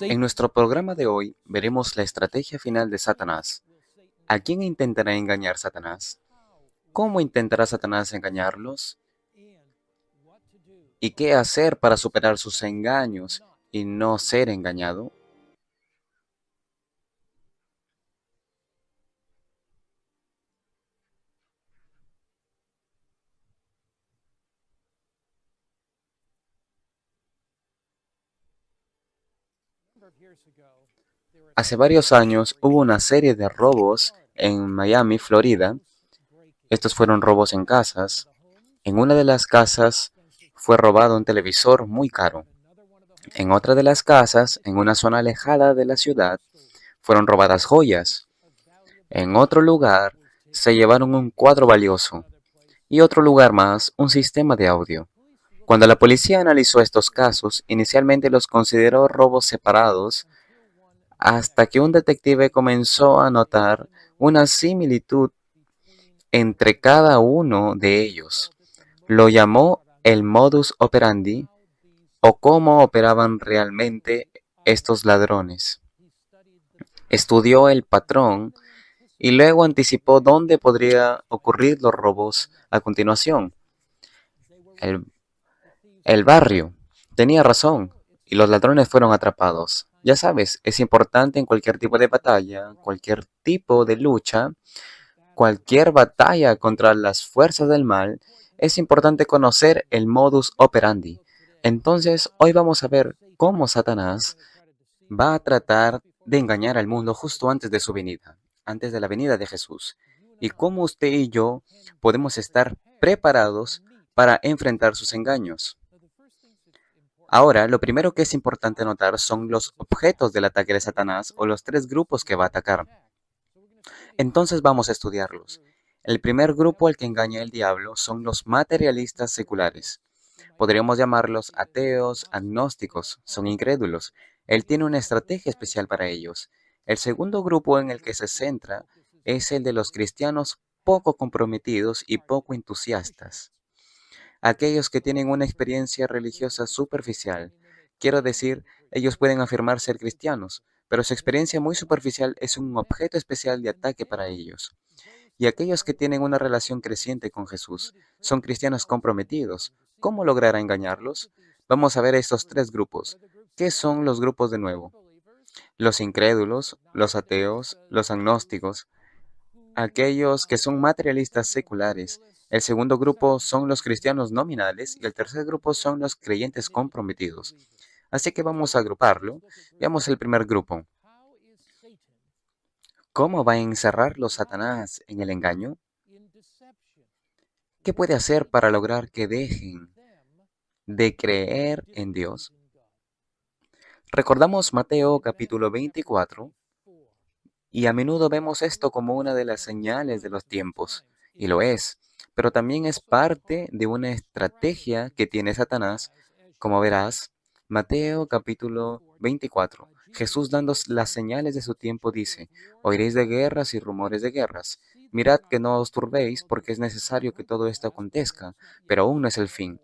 En nuestro programa de hoy veremos la estrategia final de Satanás. ¿A quién intentará engañar Satanás? ¿Cómo intentará Satanás engañarlos? ¿Y qué hacer para superar sus engaños y no ser engañado? Hace varios años hubo una serie de robos en Miami, Florida. Estos fueron robos en casas. En una de las casas fue robado un televisor muy caro. En otra de las casas, en una zona alejada de la ciudad, fueron robadas joyas. En otro lugar, se llevaron un cuadro valioso. Y otro lugar más, un sistema de audio. Cuando la policía analizó estos casos, inicialmente los consideró robos separados, hasta que un detective comenzó a notar una similitud entre cada uno de ellos. Lo llamó el modus operandi o cómo operaban realmente estos ladrones. Estudió el patrón y luego anticipó dónde podría ocurrir los robos a continuación. El, el barrio tenía razón y los ladrones fueron atrapados. Ya sabes, es importante en cualquier tipo de batalla, cualquier tipo de lucha, cualquier batalla contra las fuerzas del mal, es importante conocer el modus operandi. Entonces, hoy vamos a ver cómo Satanás va a tratar de engañar al mundo justo antes de su venida, antes de la venida de Jesús, y cómo usted y yo podemos estar preparados para enfrentar sus engaños. Ahora, lo primero que es importante notar son los objetos del ataque de Satanás o los tres grupos que va a atacar. Entonces vamos a estudiarlos. El primer grupo al que engaña el diablo son los materialistas seculares. Podríamos llamarlos ateos, agnósticos, son incrédulos. Él tiene una estrategia especial para ellos. El segundo grupo en el que se centra es el de los cristianos poco comprometidos y poco entusiastas. Aquellos que tienen una experiencia religiosa superficial. Quiero decir, ellos pueden afirmar ser cristianos, pero su experiencia muy superficial es un objeto especial de ataque para ellos. Y aquellos que tienen una relación creciente con Jesús son cristianos comprometidos. ¿Cómo lograr engañarlos? Vamos a ver estos tres grupos. ¿Qué son los grupos de nuevo? Los incrédulos, los ateos, los agnósticos, aquellos que son materialistas seculares. El segundo grupo son los cristianos nominales y el tercer grupo son los creyentes comprometidos. Así que vamos a agruparlo. Veamos el primer grupo. ¿Cómo va a encerrarlos Satanás en el engaño? ¿Qué puede hacer para lograr que dejen de creer en Dios? Recordamos Mateo capítulo 24 y a menudo vemos esto como una de las señales de los tiempos, y lo es, pero también es parte de una estrategia que tiene Satanás, como verás, Mateo capítulo 24. Jesús dando las señales de su tiempo dice, oiréis de guerras y rumores de guerras. Mirad que no os turbéis porque es necesario que todo esto acontezca, pero aún no es el fin.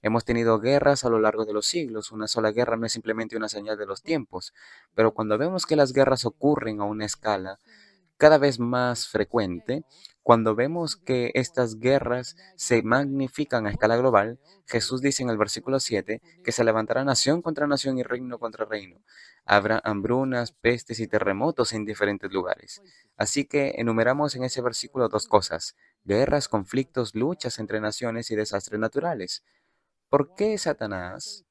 Hemos tenido guerras a lo largo de los siglos. Una sola guerra no es simplemente una señal de los tiempos, pero cuando vemos que las guerras ocurren a una escala cada vez más frecuente, cuando vemos que estas guerras se magnifican a escala global, Jesús dice en el versículo 7 que se levantará nación contra nación y reino contra reino. Habrá hambrunas, pestes y terremotos en diferentes lugares. Así que enumeramos en ese versículo dos cosas: guerras, conflictos, luchas entre naciones y desastres naturales. ¿Por qué Satanás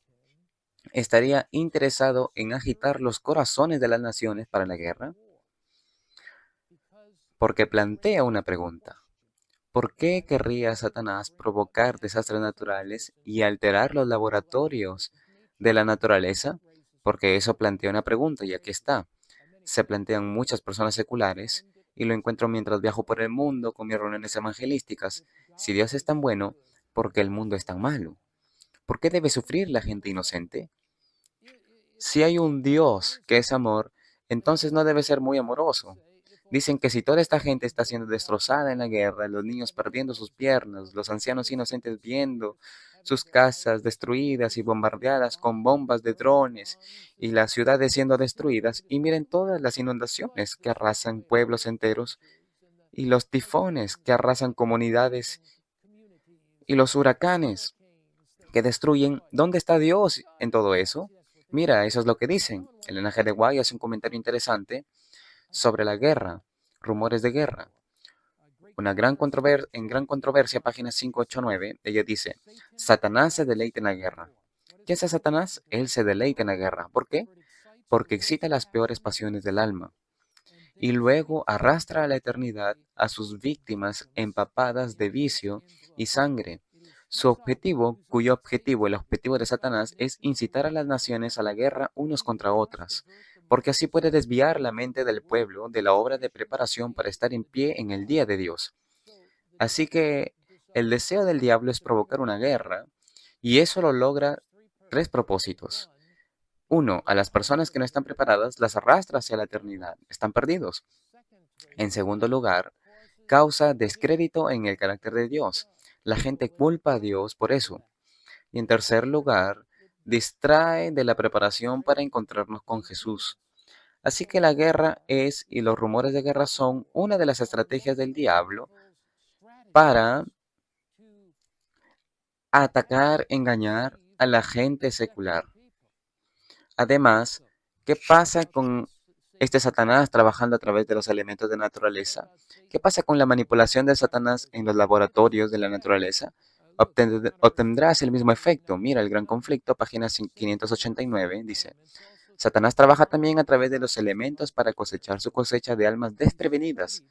estaría interesado en agitar los corazones de las naciones para la guerra? Porque plantea una pregunta. ¿Por qué querría Satanás provocar desastres naturales y alterar los laboratorios de la naturaleza? Porque eso plantea una pregunta y aquí está. Se plantean muchas personas seculares y lo encuentro mientras viajo por el mundo con mis reuniones evangelísticas. Si Dios es tan bueno, ¿por qué el mundo es tan malo? ¿Por qué debe sufrir la gente inocente? Si hay un Dios que es amor, entonces no debe ser muy amoroso. Dicen que si toda esta gente está siendo destrozada en la guerra, los niños perdiendo sus piernas, los ancianos inocentes viendo sus casas destruidas y bombardeadas con bombas de drones y las ciudades siendo destruidas, y miren todas las inundaciones que arrasan pueblos enteros y los tifones que arrasan comunidades y los huracanes que destruyen, ¿dónde está Dios en todo eso? Mira, eso es lo que dicen. Elena G. de Guay hace un comentario interesante sobre la guerra, rumores de guerra. En gran controversia, página 589, ella dice, Satanás se deleita en la guerra. ¿Qué hace Satanás? Él se deleita en la guerra. ¿Por qué? Porque excita las peores pasiones del alma y luego arrastra a la eternidad a sus víctimas empapadas de vicio y sangre. Su objetivo, cuyo objetivo, el objetivo de Satanás, es incitar a las naciones a la guerra unos contra otras, porque así puede desviar la mente del pueblo de la obra de preparación para estar en pie en el día de Dios. Así que el deseo del diablo es provocar una guerra, y eso lo logra tres propósitos. Uno, a las personas que no están preparadas las arrastra hacia la eternidad, están perdidos. En segundo lugar, causa descrédito en el carácter de Dios. La gente culpa a Dios por eso. Y en tercer lugar, distrae de la preparación para encontrarnos con Jesús. Así que la guerra es, y los rumores de guerra son, una de las estrategias del diablo para atacar, engañar a la gente secular. Además, ¿qué pasa con este Satanás trabajando a través de los elementos de naturaleza? ¿Qué pasa con la manipulación de Satanás en los laboratorios de la naturaleza? Obtendrás el mismo efecto. Mira, el gran conflicto, página 589, dice, Satanás trabaja también a través de los elementos para cosechar su cosecha de almas desprevenidas.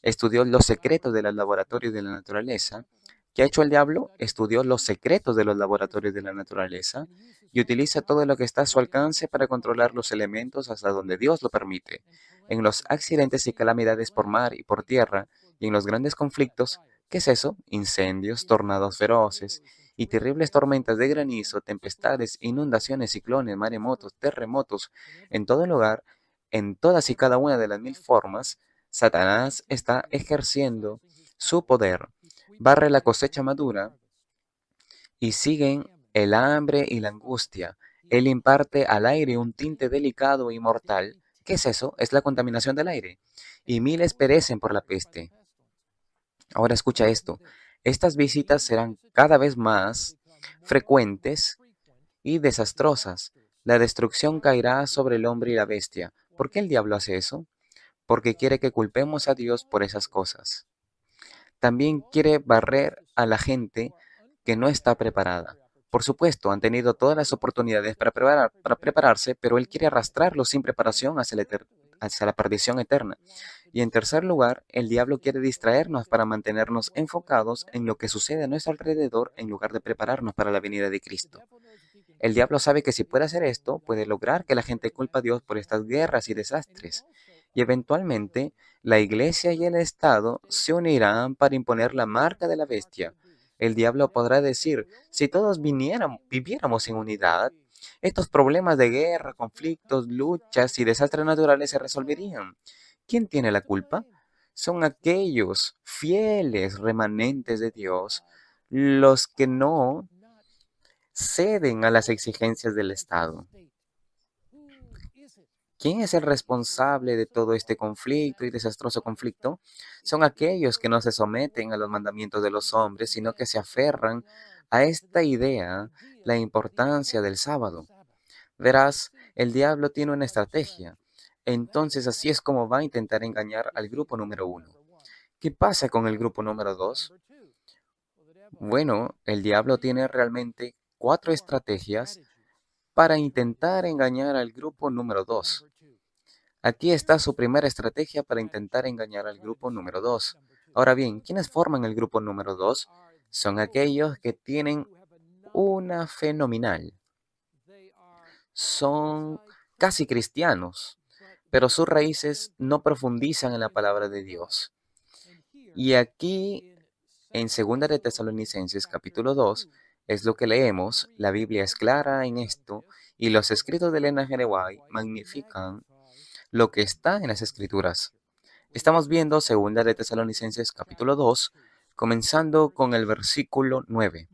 Estudió los secretos de los laboratorios de la naturaleza. ¿Qué ha hecho el diablo? Estudió los secretos de los laboratorios de la naturaleza y utiliza todo lo que está a su alcance para controlar los elementos hasta donde Dios lo permite. En los accidentes y calamidades por mar y por tierra, y en los grandes conflictos, ¿qué es eso? Incendios, tornados feroces y terribles tormentas de granizo, tempestades, inundaciones, ciclones, maremotos, terremotos, en todo lugar, en todas y cada una de las mil formas, Satanás está ejerciendo su poder, barre la cosecha madura y siguen el hambre y la angustia. Él imparte al aire un tinte delicado y mortal. ¿Qué es eso? Es la contaminación del aire. Y miles perecen por la peste. Ahora escucha esto. Estas visitas serán cada vez más frecuentes y desastrosas. La destrucción caerá sobre el hombre y la bestia. ¿Por qué el diablo hace eso? Porque quiere que culpemos a Dios por esas cosas. También quiere barrer a la gente que no está preparada. Por supuesto, han tenido todas las oportunidades para prepararse, pero Él quiere arrastrarlos sin preparación hacia la perdición eterna. Y en tercer lugar, el diablo quiere distraernos para mantenernos enfocados en lo que sucede a nuestro alrededor en lugar de prepararnos para la venida de Cristo. El diablo sabe que si puede hacer esto, puede lograr que la gente culpe a Dios por estas guerras y desastres. Y eventualmente, la iglesia y el Estado se unirán para imponer la marca de la bestia. El diablo podrá decir, si todos viviéramos en unidad, estos problemas de guerra, conflictos, luchas y desastres naturales se resolverían. ¿Quién tiene la culpa? Son aquellos fieles remanentes de Dios, los que no ceden a las exigencias del Estado. ¿Quién es el responsable de todo este conflicto y desastroso conflicto? Son aquellos que no se someten a los mandamientos de los hombres, sino que se aferran a esta idea, la importancia del sábado. Verás, el diablo tiene una estrategia. Entonces así es como va a intentar engañar al grupo número uno. ¿Qué pasa con el grupo número dos? Bueno, el diablo tiene realmente cuatro estrategias para intentar engañar al grupo número 2. Aquí está su primera estrategia para intentar engañar al grupo número 2. Ahora bien, ¿quiénes forman el grupo número 2? Son aquellos que tienen una fe nominal. Son casi cristianos, pero sus raíces no profundizan en la palabra de Dios. Y aquí, en 2 de Tesalonicenses capítulo 2, es lo que leemos, la Biblia es clara en esto, y los escritos de Elena G. de White magnifican lo que está en las escrituras. Estamos viendo Segunda de Tesalonicenses capítulo 2, comenzando con el versículo 9.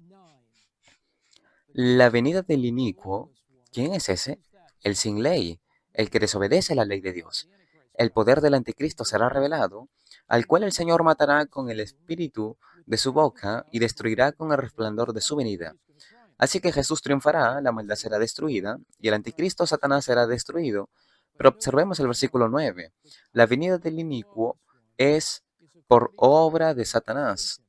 La venida del inicuo, ¿quién es ese? El sin ley, el que desobedece la ley de Dios. El poder del anticristo será revelado, al cual el Señor matará con el espíritu de su boca y destruirá con el resplandor de su venida. Así que Jesús triunfará, la maldad será destruida y el anticristo Satanás será destruido. Pero observemos el versículo 9. La venida del inicuo es por obra de Satanás,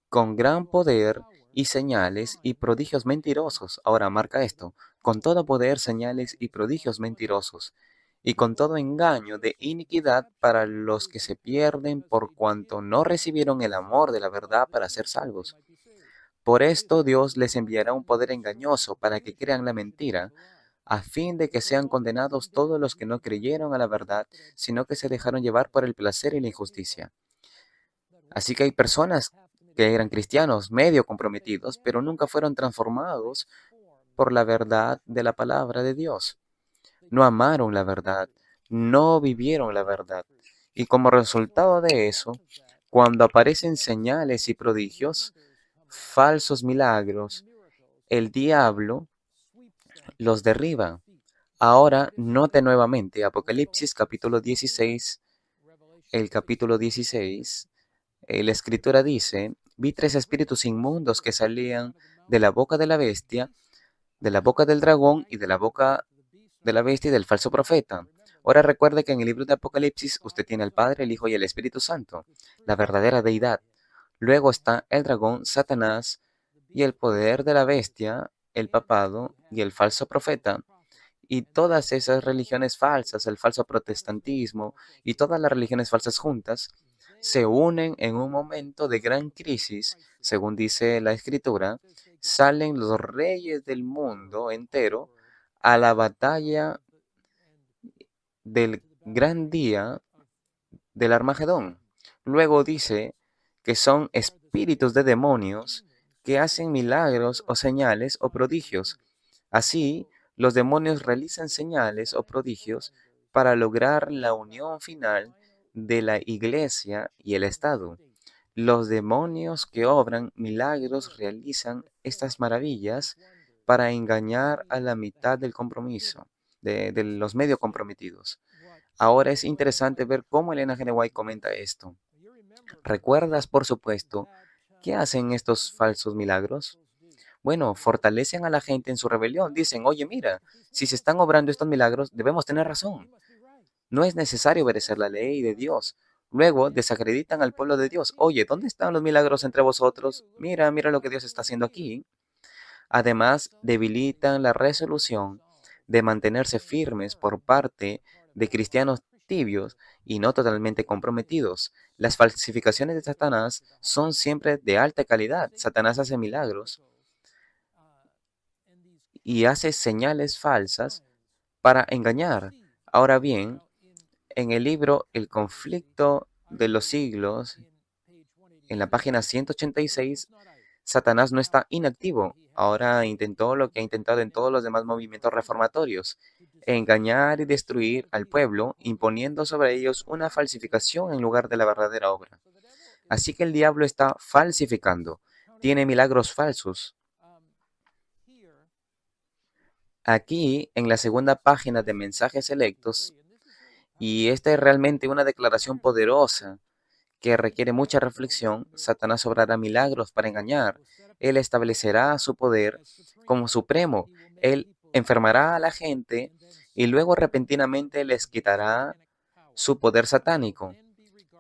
con gran poder y señales y prodigios mentirosos. Ahora marca esto, con todo poder, señales y prodigios mentirosos, y con todo engaño de iniquidad para los que se pierden por cuanto no recibieron el amor de la verdad para ser salvos. Por esto Dios les enviará un poder engañoso para que crean la mentira, a fin de que sean condenados todos los que no creyeron a la verdad, sino que se dejaron llevar por el placer y la injusticia. Así que hay personas que eran cristianos medio comprometidos, pero nunca fueron transformados por la verdad de la palabra de Dios. No amaron la verdad, no vivieron la verdad. Y como resultado de eso, cuando aparecen señales y prodigios, falsos milagros, el diablo los derriba. Ahora, note nuevamente Apocalipsis capítulo 16, el capítulo 16, la escritura dice, vi tres espíritus inmundos que salían de la boca de la bestia, de la boca del dragón y de la boca de la bestia y del falso profeta. Ahora recuerde que en el libro de Apocalipsis usted tiene al Padre, el Hijo y el Espíritu Santo, la verdadera deidad. Luego está el dragón, Satanás, y el poder de la bestia, el papado y el falso profeta. Y todas esas religiones falsas, el falso protestantismo y todas las religiones falsas juntas, se unen en un momento de gran crisis, según dice la escritura, salen los reyes del mundo entero a la batalla del gran día del Armagedón. Luego dice que son espíritus de demonios que hacen milagros o señales o prodigios. Así, los demonios realizan señales o prodigios para lograr la unión final de la iglesia y el Estado. Los demonios que obran milagros realizan estas maravillas para engañar a la mitad del compromiso, de los medio comprometidos. Ahora es interesante ver cómo Elena G. White comenta esto. ¿Recuerdas, por supuesto, qué hacen estos falsos milagros? Bueno, fortalecen a la gente en su rebelión. Dicen, oye, mira, si se están obrando estos milagros, debemos tener razón. No es necesario obedecer la ley de Dios. Luego desacreditan al pueblo de Dios. Oye, ¿dónde están los milagros entre vosotros? Mira, mira lo que Dios está haciendo aquí. Además, debilitan la resolución de mantenerse firmes por parte de cristianos tibios y no totalmente comprometidos. Las falsificaciones de Satanás son siempre de alta calidad. Satanás hace milagros y hace señales falsas para engañar. Ahora bien, en el libro El conflicto de los siglos, en la página 186, Satanás no está inactivo. Ahora intentó lo que ha intentado en todos los demás movimientos reformatorios, engañar y destruir al pueblo, imponiendo sobre ellos una falsificación en lugar de la verdadera obra. Así que el diablo está falsificando, tiene milagros falsos. Aquí, en la segunda página de mensajes selectos, y esta es realmente una declaración poderosa que requiere mucha reflexión, Satanás obrará milagros para engañar. Él establecerá su poder como supremo. Él enfermará a la gente y luego repentinamente les quitará su poder satánico.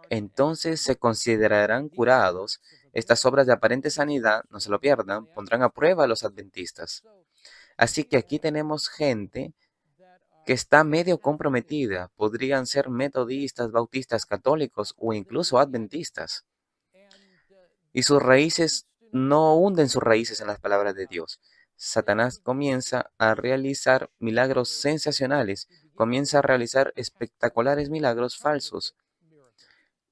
Entonces se considerarán curados. Estas obras de aparente sanidad, no se lo pierdan, pondrán a prueba a los adventistas. Así que aquí tenemos gente que está medio comprometida. Podrían ser metodistas, bautistas, católicos o incluso adventistas. Y sus raíces no hunden sus raíces en las palabras de Dios. Satanás comienza a realizar milagros sensacionales, comienza a realizar espectaculares milagros falsos.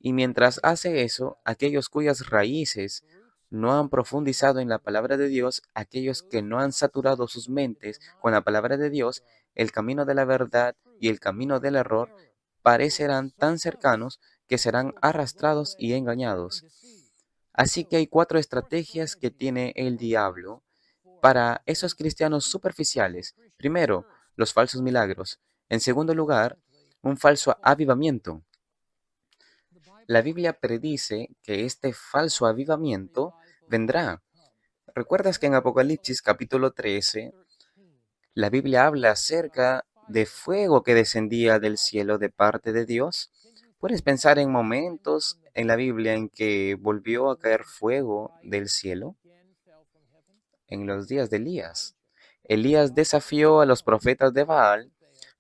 Y mientras hace eso, aquellos cuyas raíces no han profundizado en la palabra de Dios, aquellos que no han saturado sus mentes con la palabra de Dios, el camino de la verdad y el camino del error parecerán tan cercanos que serán arrastrados y engañados. Así que hay 4 estrategias que tiene el diablo para esos cristianos superficiales. Primero, los falsos milagros. En segundo lugar, un falso avivamiento. La Biblia predice que este falso avivamiento vendrá. ¿Recuerdas que en Apocalipsis capítulo 13, la Biblia habla acerca de fuego que descendía del cielo de parte de Dios? ¿Puedes pensar en momentos en la Biblia en que volvió a caer fuego del cielo? En los días de Elías. Elías desafió a los profetas de Baal.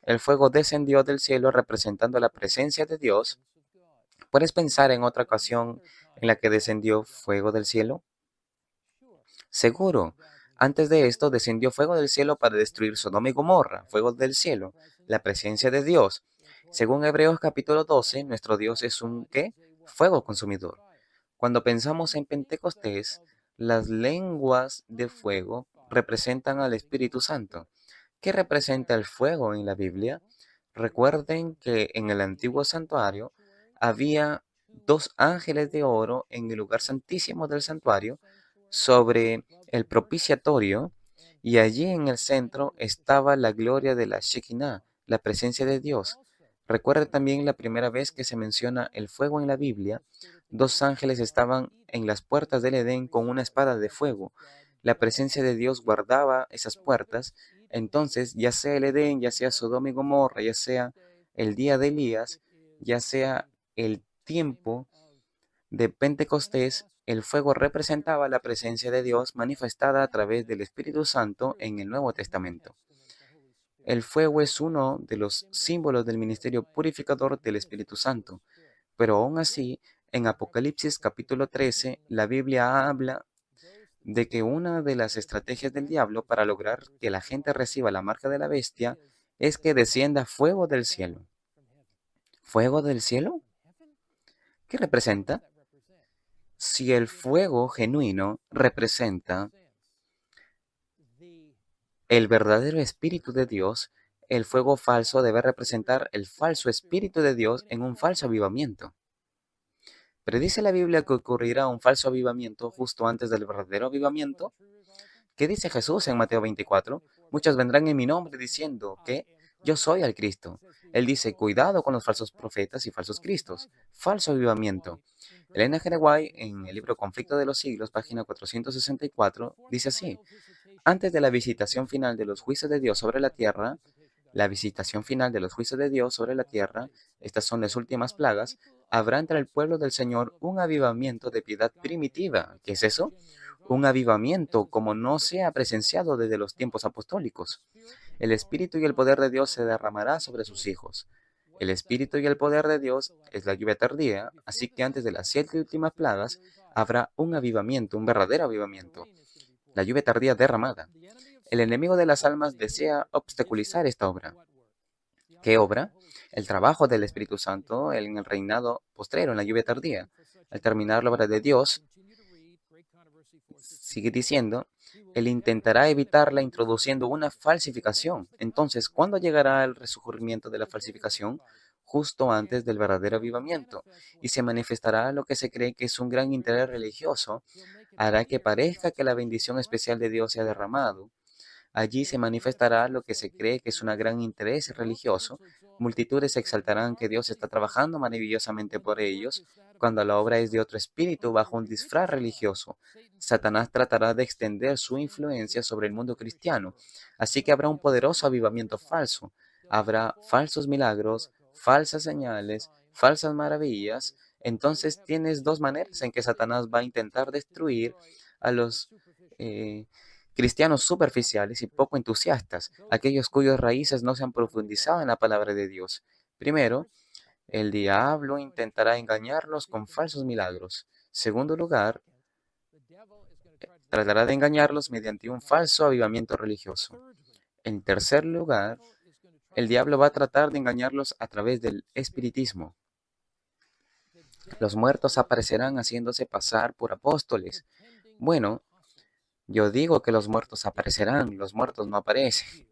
El fuego descendió del cielo representando la presencia de Dios. ¿Puedes pensar en otra ocasión en la que descendió fuego del cielo? Seguro. Antes de esto descendió fuego del cielo para destruir Sodoma y Gomorra, fuego del cielo, la presencia de Dios. Según Hebreos capítulo 12, nuestro Dios es un ¿qué? Fuego consumidor. Cuando pensamos en Pentecostés, las lenguas de fuego representan al Espíritu Santo. ¿Qué representa el fuego en la Biblia? Recuerden que en el antiguo santuario había 2 ángeles de oro en el lugar santísimo del santuario sobre el propiciatorio, y allí en el centro estaba la gloria de la Shekinah, la presencia de Dios. Recuerda también la primera vez que se menciona el fuego en la Biblia. 2 ángeles estaban en las puertas del Edén con una espada de fuego. La presencia de Dios guardaba esas puertas. Entonces, ya sea el Edén, ya sea Sodoma y Gomorra, ya sea el día de Elías, ya sea el tiempo de Pentecostés, el fuego representaba la presencia de Dios manifestada a través del Espíritu Santo en el Nuevo Testamento. El fuego es uno de los símbolos del ministerio purificador del Espíritu Santo, pero aún así, en Apocalipsis capítulo 13, la Biblia habla de que una de las estrategias del diablo para lograr que la gente reciba la marca de la bestia es que descienda fuego del cielo. ¿Fuego del cielo? ¿Qué representa? Si el fuego genuino representa el verdadero Espíritu de Dios, el fuego falso debe representar el falso Espíritu de Dios en un falso avivamiento. ¿Predice la Biblia que ocurrirá un falso avivamiento justo antes del verdadero avivamiento? ¿Qué dice Jesús en Mateo 24? Muchos vendrán en mi nombre diciendo que yo soy el Cristo. Él dice, cuidado con los falsos profetas y falsos cristos. Falso avivamiento. Elena G. White, en el libro Conflicto de los Siglos, página 464, dice así: antes de la visitación final de los juicios de Dios sobre la tierra, la visitación final de los juicios de Dios sobre la tierra, estas son las últimas plagas, habrá entre el pueblo del Señor un avivamiento de piedad primitiva. ¿Qué es eso? Un avivamiento como no se ha presenciado desde los tiempos apostólicos. El Espíritu y el poder de Dios se derramará sobre sus hijos. El Espíritu y el poder de Dios es la lluvia tardía, así que antes de las 7 últimas plagas habrá un avivamiento, un verdadero avivamiento. La lluvia tardía derramada. El enemigo de las almas desea obstaculizar esta obra. ¿Qué obra? El trabajo del Espíritu Santo en el reinado postrero, en la lluvia tardía. Al terminar la obra de Dios, sigue diciendo, él intentará evitarla introduciendo una falsificación. Entonces, ¿cuándo llegará el resurgimiento de la falsificación? Justo antes del verdadero avivamiento, y se manifestará lo que se cree que es un gran interés religioso, hará que parezca que la bendición especial de Dios se ha derramado. Allí se manifestará lo que se cree que es un gran interés religioso. Multitudes exaltarán que Dios está trabajando maravillosamente por ellos, cuando la obra es de otro espíritu bajo un disfraz religioso. Satanás tratará de extender su influencia sobre el mundo cristiano, así que habrá un poderoso avivamiento falso. Habrá falsos milagros, falsas señales, falsas maravillas. Entonces tienes 2 maneras en que Satanás va a intentar destruir a los cristianos superficiales y poco entusiastas, aquellos cuyas raíces no se han profundizado en la palabra de Dios. Primero, el diablo intentará engañarlos con falsos milagros. Segundo lugar, tratará de engañarlos mediante un falso avivamiento religioso. En tercer lugar, el diablo va a tratar de engañarlos a través del espiritismo. Los muertos aparecerán haciéndose pasar por apóstoles. Bueno, yo digo que los muertos aparecerán, los muertos no aparecen.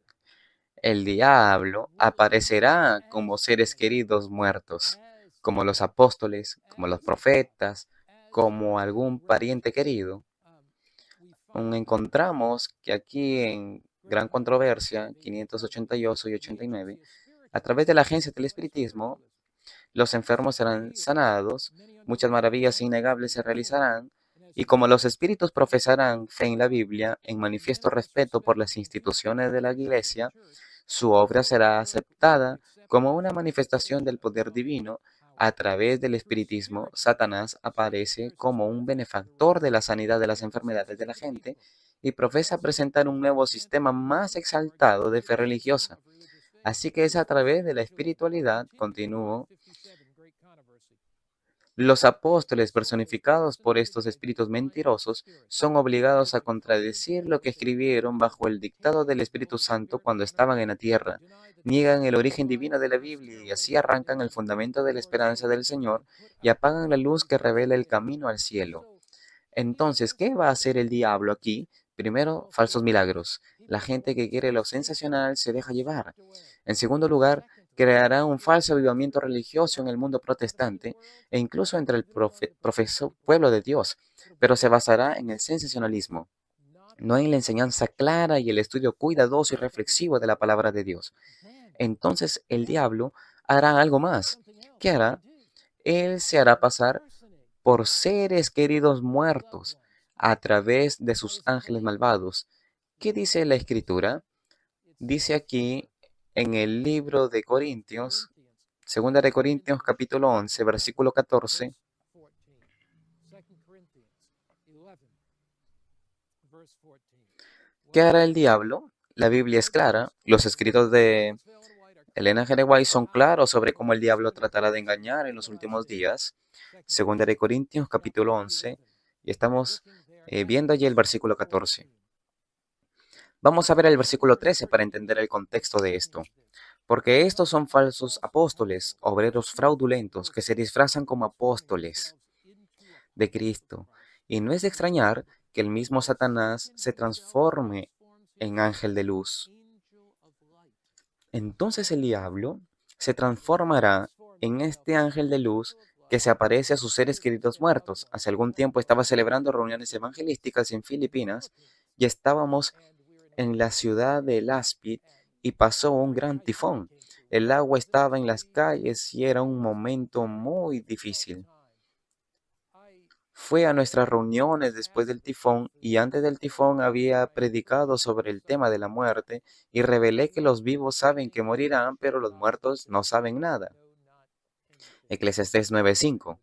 El diablo aparecerá como seres queridos muertos. como los apóstoles, como los profetas, como algún pariente querido. Encontramos que aquí en Gran Controversia 588 y 89, a través de la agencia del espiritismo, los enfermos serán sanados, muchas maravillas innegables se realizarán, y como los espíritus profesarán fe en la Biblia, en manifiesto respeto por las instituciones de la Iglesia, su obra será aceptada como una manifestación del poder divino. A través del espiritismo, Satanás aparece como un benefactor de la sanidad de las enfermedades de la gente y profesa presentar un nuevo sistema más exaltado de fe religiosa. Así que es a través de la espiritualidad, continuó, los apóstoles personificados por estos espíritus mentirosos son obligados a contradecir lo que escribieron bajo el dictado del Espíritu Santo cuando estaban en la tierra. Niegan el origen divino de la Biblia y así arrancan el fundamento de la esperanza del Señor y apagan la luz que revela el camino al cielo. Entonces, ¿qué va a hacer el diablo aquí? Primero, falsos milagros. La gente que quiere lo sensacional se deja llevar. En segundo lugar, creará un falso avivamiento religioso en el mundo protestante e incluso entre el profeso pueblo de Dios, pero se basará en el sensacionalismo, no en la enseñanza clara y el estudio cuidadoso y reflexivo de la palabra de Dios. Entonces el diablo hará algo más. ¿Qué hará? Él se hará pasar por seres queridos muertos a través de sus ángeles malvados. ¿Qué dice la Escritura? Dice aquí en el libro de Corintios, segunda de Corintios capítulo 11, versículo 14, ¿qué hará el diablo? La Biblia es clara, los escritos de Elena G. White son claros sobre cómo el diablo tratará de engañar en los últimos días. Segunda de Corintios capítulo 11, y estamos viendo allí el versículo 14. Vamos a ver el versículo 13 para entender el contexto de esto. Porque estos son falsos apóstoles, obreros fraudulentos, que se disfrazan como apóstoles de Cristo. Y no es de extrañar que el mismo Satanás se transforme en ángel de luz. Entonces el diablo se transformará en este ángel de luz que se aparece a sus seres queridos muertos. Hace algún tiempo estaba celebrando reuniones evangelísticas en Filipinas y estábamos en la ciudad de Laspit y pasó un gran tifón. El agua estaba en las calles y era un momento muy difícil. Fue a nuestras reuniones después del tifón y antes del tifón había predicado sobre el tema de la muerte y revelé que los vivos saben que morirán, pero los muertos no saben nada. Eclesiastés 9:5.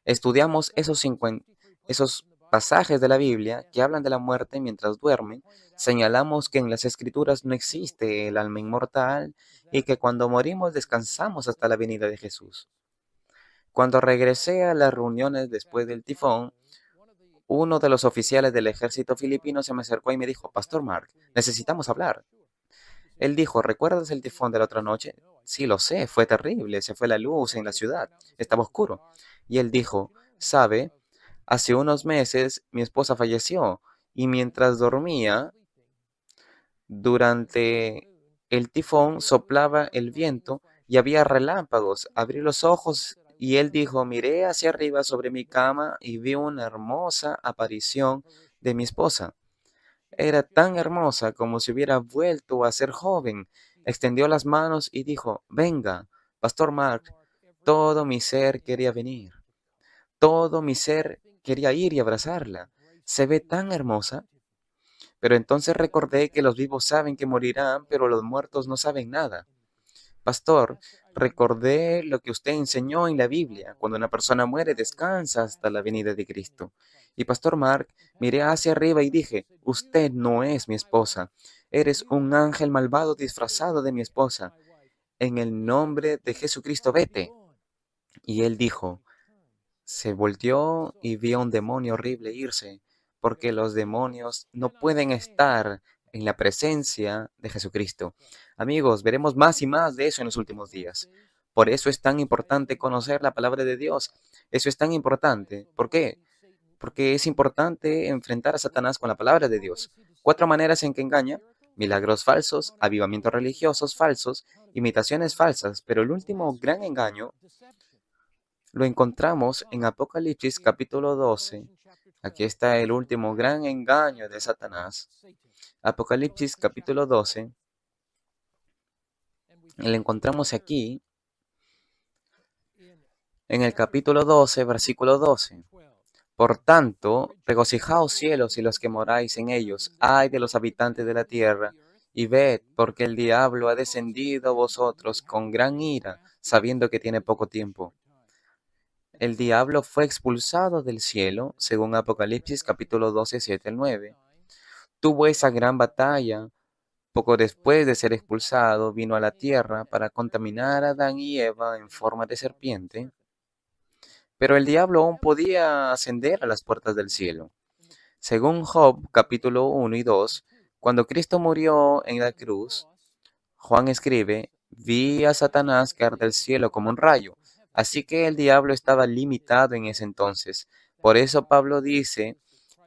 Estudiamos esos pasajes de la Biblia que hablan de la muerte mientras duermen. Señalamos que en las Escrituras no existe el alma inmortal y que cuando morimos descansamos hasta la venida de Jesús. Cuando regresé a las reuniones después del tifón, uno de los oficiales del ejército filipino se me acercó y me dijo, Pastor Mark, necesitamos hablar. Él dijo, ¿recuerdas el tifón de la otra noche? Sí, lo sé, fue terrible, se fue la luz en la ciudad, estaba oscuro. Y él dijo, ¿sabe? Hace unos meses mi esposa falleció y mientras dormía, durante el tifón soplaba el viento y había relámpagos. Abrí los ojos y él dijo, miré hacia arriba sobre mi cama y vi una hermosa aparición de mi esposa. Era tan hermosa como si hubiera vuelto a ser joven. Extendió las manos y dijo, venga, Pastor Mark, todo mi ser quería venir. Todo mi ser quería ir y abrazarla. Se ve tan hermosa. Pero entonces recordé que los vivos saben que morirán, pero los muertos no saben nada. Pastor, recordé lo que usted enseñó en la Biblia. Cuando una persona muere, descansa hasta la venida de Cristo. Y Pastor Mark, miré hacia arriba y dije, usted no es mi esposa. Eres un ángel malvado disfrazado de mi esposa. En el nombre de Jesucristo, vete. Y él dijo, se volteó y vio a un demonio horrible irse, porque los demonios no pueden estar en la presencia de Jesucristo. Amigos, veremos más y más de eso en los últimos días. Por eso es tan importante conocer la palabra de Dios. Eso es tan importante. ¿Por qué? Porque es importante enfrentar a Satanás con la palabra de Dios. 4 maneras en que engaña: milagros falsos, avivamientos religiosos falsos, imitaciones falsas, pero el último gran engaño Lo encontramos en Apocalipsis capítulo 12. Aquí está el último gran engaño de Satanás. Apocalipsis capítulo 12. Lo encontramos aquí en el capítulo 12, versículo 12. Por tanto, regocijaos cielos y los que moráis en ellos, ay de los habitantes de la tierra, y ved, porque el diablo ha descendido a vosotros con gran ira, sabiendo que tiene poco tiempo. El diablo fue expulsado del cielo, según Apocalipsis capítulo 12, 7 al 9. Tuvo esa gran batalla. Poco después de ser expulsado, vino a la tierra para contaminar a Adán y Eva en forma de serpiente. Pero el diablo aún podía ascender a las puertas del cielo. Según Job capítulo 1 y 2, cuando Cristo murió en la cruz, Juan escribe, vi a Satanás caer del cielo como un rayo. Así que el diablo estaba limitado en ese entonces. Por eso Pablo dice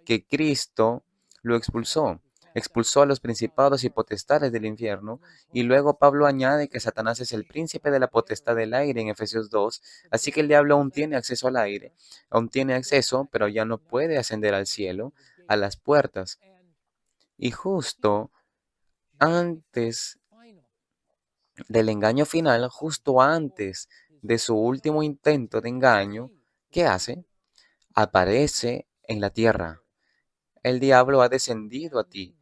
que Cristo lo expulsó a los principados y potestades del infierno, y luego Pablo añade que Satanás es el príncipe de la potestad del aire en Efesios 2, así que el diablo aún tiene acceso al aire, aún tiene acceso, pero ya no puede ascender al cielo, a las puertas. Y justo antes del engaño final, justo antes de su último intento de engaño, ¿qué hace? Aparece en la tierra. El diablo ha descendido a ti,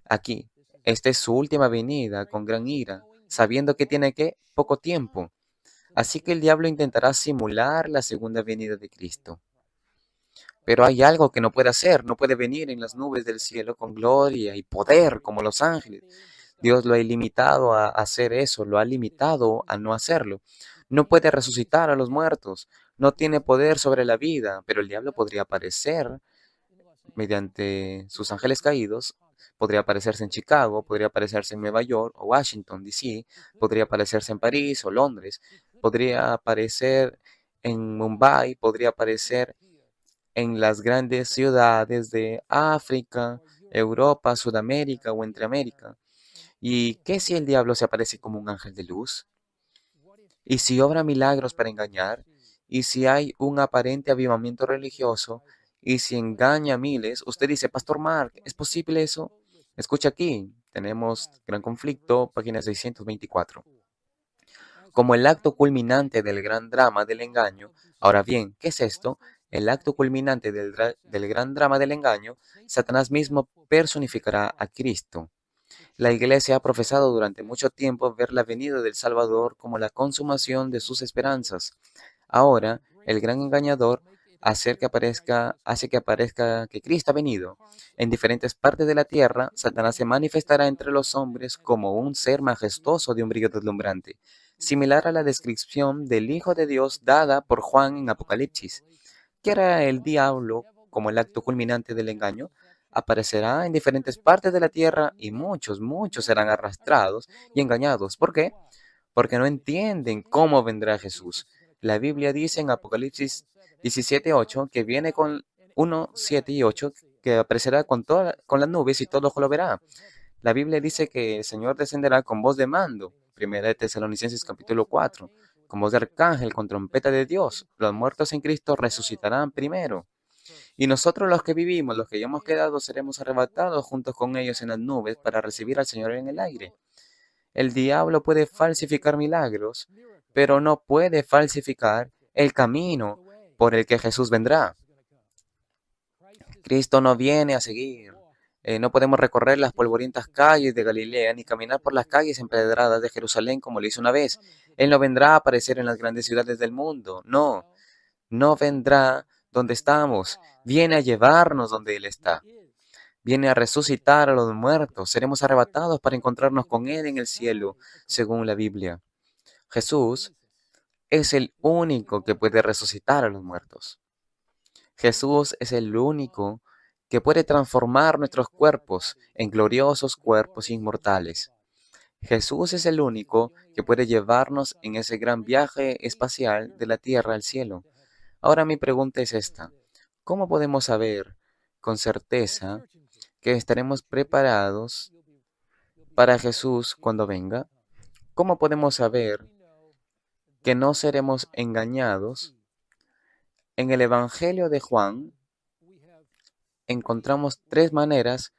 aquí. Esta es su última venida con gran ira, sabiendo que tiene que poco tiempo. Así que el diablo intentará simular la segunda venida de Cristo. Pero hay algo que no puede hacer, no puede venir en las nubes del cielo con gloria y poder como los ángeles. Dios lo ha limitado a hacer eso, lo ha limitado a no hacerlo. No puede resucitar a los muertos, no tiene poder sobre la vida, pero el diablo podría aparecer mediante sus ángeles caídos. Podría aparecerse en Chicago, podría aparecerse en Nueva York o Washington, D.C., podría aparecerse en París o Londres, podría aparecer en Mumbai, podría aparecer en las grandes ciudades de África, Europa, Sudamérica o entre América. ¿Y qué si el diablo se aparece como un ángel de luz? ¿Y si obra milagros para engañar? ¿Y si hay un aparente avivamiento religioso? ¿Y si engaña a miles? Usted dice, Pastor Mark, ¿es posible eso? Escucha aquí, tenemos gran conflicto, página 624. Como el acto culminante del gran drama del engaño. Ahora bien, ¿qué es esto? El acto culminante del gran drama del engaño, Satanás mismo personificará a Cristo. La Iglesia ha profesado durante mucho tiempo ver la venida del Salvador como la consumación de sus esperanzas. Ahora, el gran engañador hace que aparezca que Cristo ha venido. En diferentes partes de la tierra, Satanás se manifestará entre los hombres como un ser majestuoso de un brillo deslumbrante, similar a la descripción del Hijo de Dios dada por Juan en Apocalipsis. ¿Qué hará el diablo como el acto culminante del engaño? Aparecerá en diferentes partes de la tierra y muchos serán arrastrados y engañados. ¿Por qué? Porque no entienden cómo vendrá Jesús. La Biblia dice en Apocalipsis 17:8 que viene con 1, 7 y 8 que aparecerá con las nubes y todo ojo lo verá. La Biblia dice que el Señor descenderá con voz de mando. Primera de Tesalonicenses capítulo 4. Con voz de arcángel, con trompeta de Dios. Los muertos en Cristo resucitarán primero. Y nosotros los que vivimos, los que ya hemos quedado, seremos arrebatados juntos con ellos en las nubes para recibir al Señor en el aire. El diablo puede falsificar milagros, pero no puede falsificar el camino por el que Jesús vendrá. Cristo no viene a seguir. No podemos recorrer las polvorientas calles de Galilea ni caminar por las calles empedradas de Jerusalén como lo hizo una vez. Él no vendrá a aparecer en las grandes ciudades del mundo. No, no vendrá donde estamos. Viene a llevarnos donde Él está. Viene a resucitar a los muertos. Seremos arrebatados para encontrarnos con Él en el cielo, según la Biblia. Jesús es el único que puede resucitar a los muertos. Jesús es el único que puede transformar nuestros cuerpos en gloriosos cuerpos inmortales. Jesús es el único que puede llevarnos en ese gran viaje espacial de la tierra al cielo. Ahora mi pregunta es esta. ¿Cómo podemos saber con certeza que estaremos preparados para Jesús cuando venga? ¿Cómo podemos saber que no seremos engañados En el Evangelio de Juan encontramos tres maneras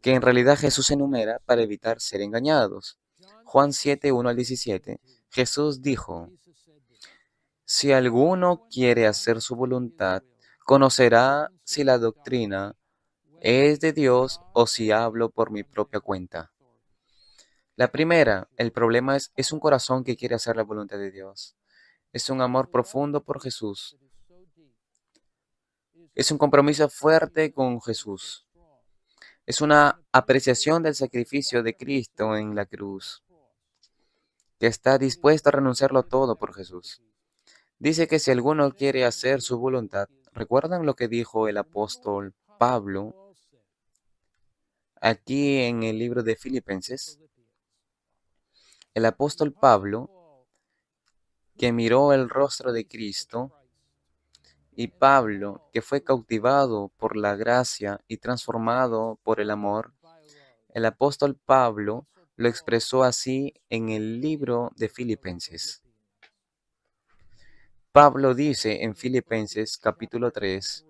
que en realidad Jesús enumera para evitar ser engañados. Juan 7, 1 al 17. Jesús dijo: si alguno quiere hacer su voluntad, conocerá si la doctrina es de Dios o si hablo por mi propia cuenta. La primera, el problema es un corazón que quiere hacer la voluntad de Dios. Es un amor profundo por Jesús. Es un compromiso fuerte con Jesús. Es una apreciación del sacrificio de Cristo en la cruz, que está dispuesto a renunciarlo todo por Jesús. Dice que si alguno quiere hacer su voluntad, ¿recuerdan lo que dijo el apóstol Pablo aquí en el libro de Filipenses? El apóstol Pablo, que miró el rostro de Cristo, y Pablo, que fue cautivado por la gracia y transformado por el amor, el apóstol Pablo lo expresó así en el libro de Filipenses. Pablo dice en Filipenses capítulo 3,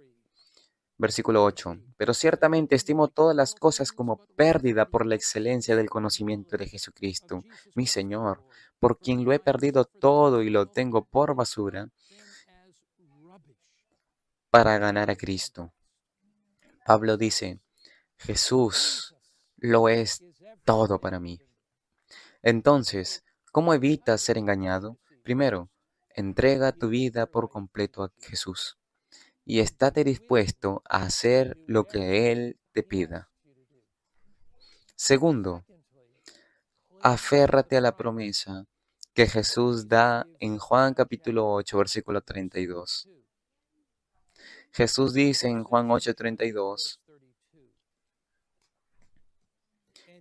versículo 8, pero ciertamente estimo todas las cosas como pérdida por la excelencia del conocimiento de Jesucristo, mi Señor, por quien lo he perdido todo y lo tengo por basura para ganar a Cristo. Pablo dice: Jesús lo es todo para mí. Entonces, ¿cómo evitas ser engañado? Primero, entrega tu vida por completo a Jesús y estate dispuesto a hacer lo que Él te pida. Segundo, aférrate a la promesa que Jesús da en Juan capítulo 8, versículo 32. Jesús dice en Juan 8:32,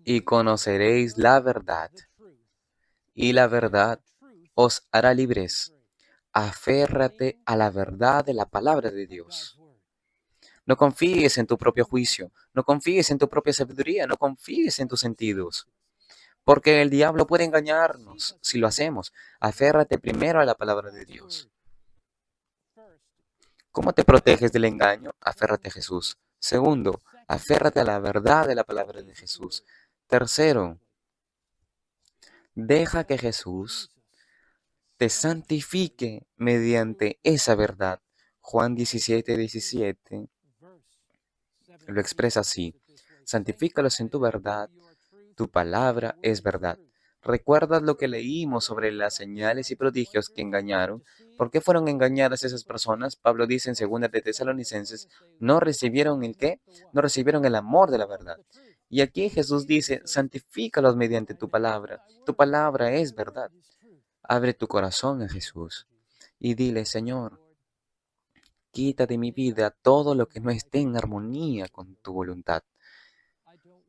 y conoceréis la verdad, y la verdad os hará libres. Aférrate a la verdad de la palabra de Dios. No confíes en tu propio juicio, no confíes en tu propia sabiduría, no confíes en tus sentidos, porque el diablo puede engañarnos si lo hacemos. Aférrate primero a la palabra de Dios. ¿Cómo te proteges del engaño? Aférrate a Jesús. Segundo, aférrate a la verdad de la palabra de Jesús. Tercero, deja que Jesús te santifique mediante esa verdad. Juan 17:17 lo expresa así: santifícalos en tu verdad, tu palabra es verdad. ¿Recuerdas lo que leímos sobre las señales y prodigios que engañaron? ¿Por qué fueron engañadas esas personas? Pablo dice en 2 de Tesalonicenses, no recibieron el qué, no recibieron el amor de la verdad. Y aquí Jesús dice, santifícalos mediante tu palabra es verdad. Abre tu corazón a Jesús y dile: Señor, quita de mi vida todo lo que no esté en armonía con tu voluntad.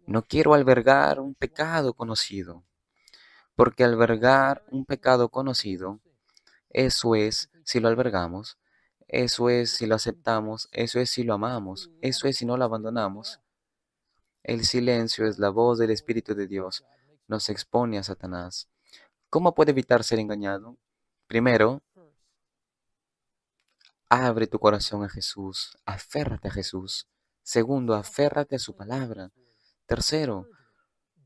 No quiero albergar un pecado conocido, porque albergar un pecado conocido, eso es si lo albergamos, eso es si lo aceptamos, eso es si lo amamos, eso es si no lo abandonamos. El silencio es la voz del Espíritu de Dios, nos expone a Satanás. ¿Cómo puede evitar ser engañado? Primero, abre tu corazón a Jesús, aférrate a Jesús. Segundo, aférrate a su palabra. Tercero,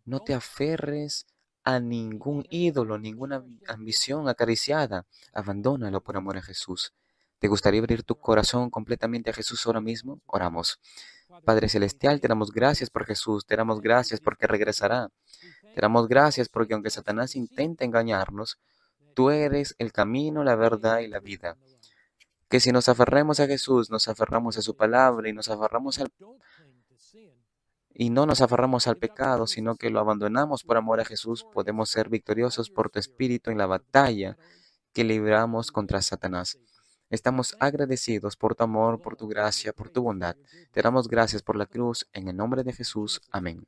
no te aferres a ningún ídolo, ninguna ambición acariciada. Abandónalo por amor a Jesús. ¿Te gustaría abrir tu corazón completamente a Jesús ahora mismo? Oramos. Padre Celestial, te damos gracias por Jesús, te damos gracias porque regresará. Te damos gracias porque aunque Satanás intente engañarnos, tú eres el camino, la verdad y la vida. Que si nos aferramos a Jesús, nos aferramos a su palabra y no nos aferramos al pecado, sino que lo abandonamos por amor a Jesús, podemos ser victoriosos por tu Espíritu en la batalla que libramos contra Satanás. Estamos agradecidos por tu amor, por tu gracia, por tu bondad. Te damos gracias por la cruz. En el nombre de Jesús. Amén.